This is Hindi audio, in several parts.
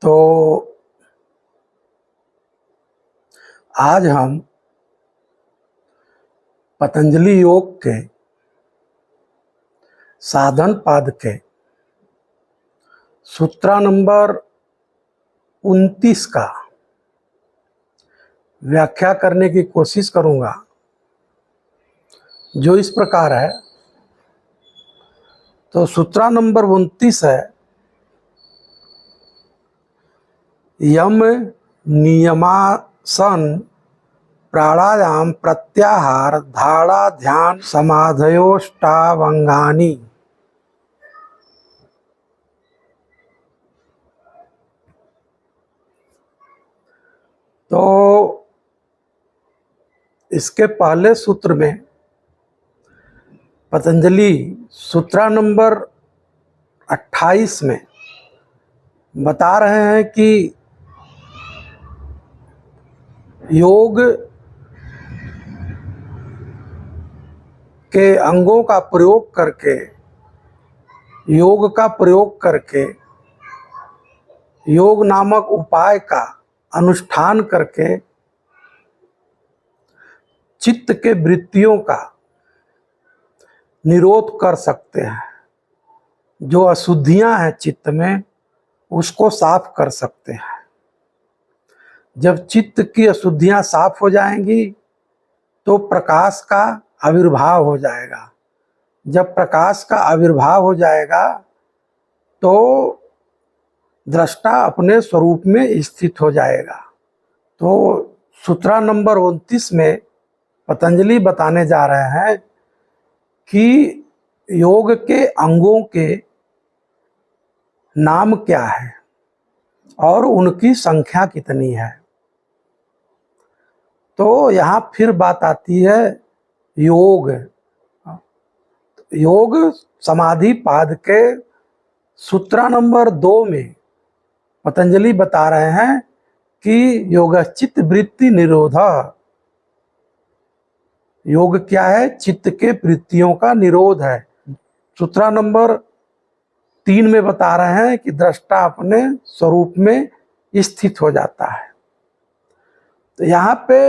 तो आज हम पतंजलि योग के साधन पाद के सूत्र नंबर 29 का व्याख्या करने की कोशिश करूंगा, जो इस प्रकार है। तो सूत्र नंबर 29 है, यम नियमासन प्राणायाम प्रत्याहार धारणा ध्यान समाधयोष्टावंगानि। तो इसके पहले सूत्र में पतंजलि सूत्र नंबर 28 में बता रहे हैं कि योग के अंगों का प्रयोग करके, योग का प्रयोग करके, योग नामक उपाय का अनुष्ठान करके चित्त के वृत्तियों का निरोध कर सकते हैं। जो अशुद्धियां हैं चित्त में, उसको साफ कर सकते हैं। जब चित्त की अशुद्धियां साफ हो जाएंगी तो प्रकाश का आविर्भाव हो जाएगा। जब प्रकाश का आविर्भाव हो जाएगा तो दृष्टा अपने स्वरूप में स्थित हो जाएगा। तो सूत्र नंबर 29 में पतंजलि बताने जा रहे हैं कि योग के अंगों के नाम क्या है और उनकी संख्या कितनी है। तो यहाँ फिर बात आती है योग। योग समाधि पाद के सूत्र नंबर 2 में पतंजलि बता रहे हैं कि योगश्चित्त वृत्ति निरोध। योग क्या है? चित्त के वृत्तियों का निरोध है। सूत्र नंबर 3 में बता रहे हैं कि दृष्टा अपने स्वरूप में स्थित हो जाता है। तो यहाँ पे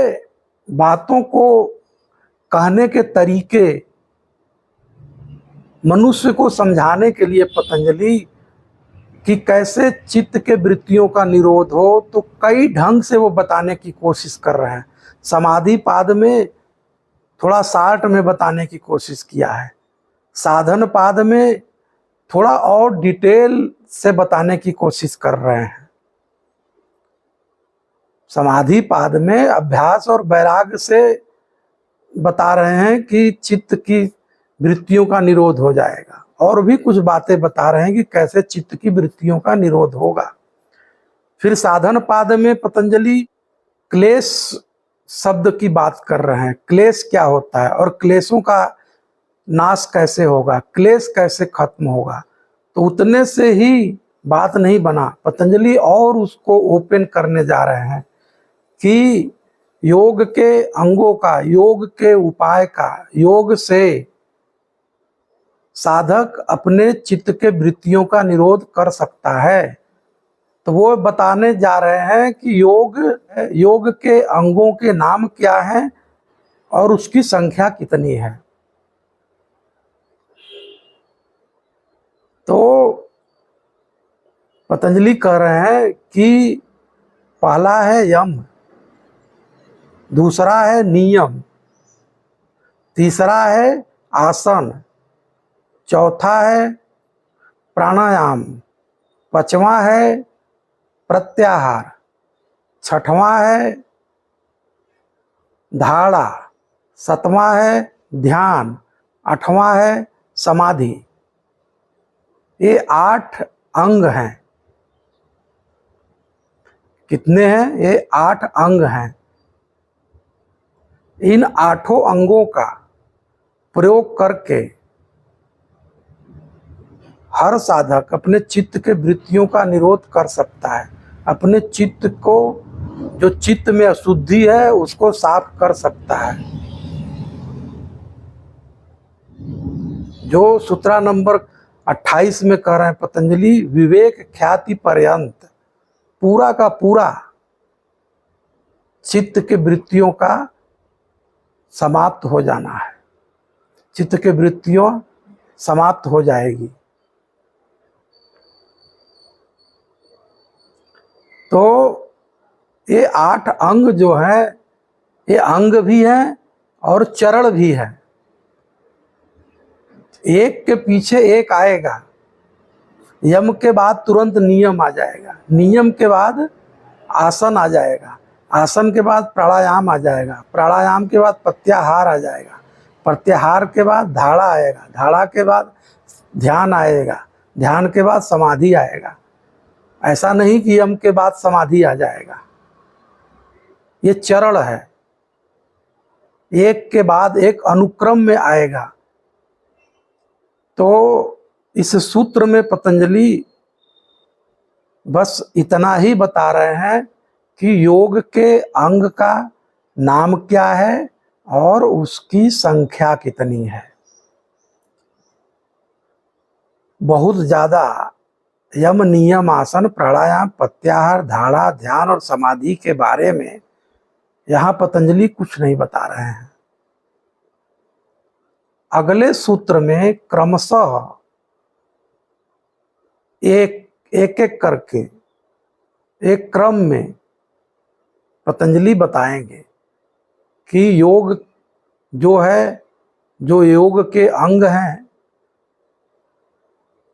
बातों को कहने के तरीके मनुष्य को समझाने के लिए पतंजलि कि कैसे चित्त के वृत्तियों का निरोध हो, तो कई ढंग से वो बताने की कोशिश कर रहे हैं। समाधि पाद में थोड़ा शार्ट में बताने की कोशिश किया है, साधन पाद में थोड़ा और डिटेल से बताने की कोशिश कर रहे हैं। समाधि पाद में अभ्यास और वैराग्य से बता रहे हैं कि चित्त की वृत्तियों का निरोध हो जाएगा, और भी कुछ बातें बता रहे हैं कि कैसे चित्त की वृत्तियों का निरोध होगा। फिर साधन पाद में पतंजलि क्लेश शब्द की बात कर रहे हैं। क्लेश क्या होता है और क्लेशों का नाश कैसे होगा, क्लेश कैसे खत्म होगा। तो उतने से ही बात नहीं बना, पतंजलि और उसको ओपन करने जा रहे हैं कि योग के अंगों का, योग के उपाय का, योग से साधक अपने चित्त के वृत्तियों का निरोध कर सकता है। तो वो बताने जा रहे हैं कि योग के अंगों के नाम क्या हैं और उसकी संख्या कितनी है। तो पतंजलि कह रहे हैं कि पहला है यम, दूसरा है नियम, तीसरा है आसन, चौथा है प्राणायाम, पांचवा है प्रत्याहार, छठवां है धारणा, सातवां है ध्यान, आठवां है समाधि। ये 8 अंग हैं। कितने हैं? ये 8 अंग हैं। इन 8 अंगों का प्रयोग करके हर साधक अपने चित्त के वृत्तियों का निरोध कर सकता है। अपने चित्त को, जो चित्त में अशुद्धि है, उसको साफ कर सकता है। जो सूत्र नंबर 28 में कह रहे हैं पतंजलि, विवेक ख्याति पर्यंत, पूरा का पूरा चित्त के वृत्तियों का समाप्त हो जाना है। चित्त के वृत्तियों समाप्त हो जाएगी। तो ये 8 अंग जो है, ये अंग भी है और चरण भी है। एक के पीछे एक आएगा। यम के बाद तुरंत नियम आ जाएगा, नियम के बाद आसन आ जाएगा, आसन के बाद प्राणायाम आ जाएगा, प्राणायाम के बाद प्रत्याहार आ जाएगा, प्रत्याहार के बाद धाड़ा आएगा, धाड़ा के बाद ध्यान आएगा, ध्यान के बाद समाधि आएगा। ऐसा नहीं कि यम के बाद समाधि आ जाएगा। ये चरण है, एक के बाद एक अनुक्रम में आएगा। तो इस सूत्र में पतंजलि बस इतना ही बता रहे हैं कि योग के अंग का नाम क्या है और उसकी संख्या कितनी है। बहुत ज्यादा यम, नियम, आसन, प्राणायाम, प्रत्याहार, धारणा, ध्यान और समाधि के बारे में यहाँ पतंजलि कुछ नहीं बता रहे हैं। अगले सूत्र में क्रमशः एक एक करके एक क्रम में पतंजलि बताएंगे कि योग जो है, जो योग के अंग हैं,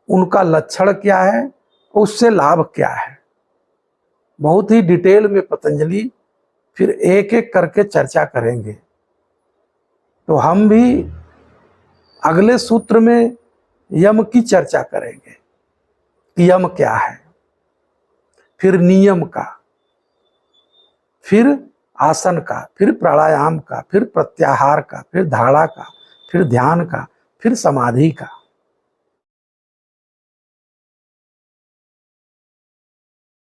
उनका लक्षण क्या है, उससे लाभ क्या है। बहुत ही डिटेल में पतंजलि फिर एक एक करके चर्चा करेंगे। तो हम भी अगले सूत्र में यम की चर्चा करेंगे कि यम क्या है, फिर नियम का, फिर आसन का, फिर प्राणायाम का, फिर प्रत्याहार का, फिर धारणा का, फिर ध्यान का, फिर समाधि का।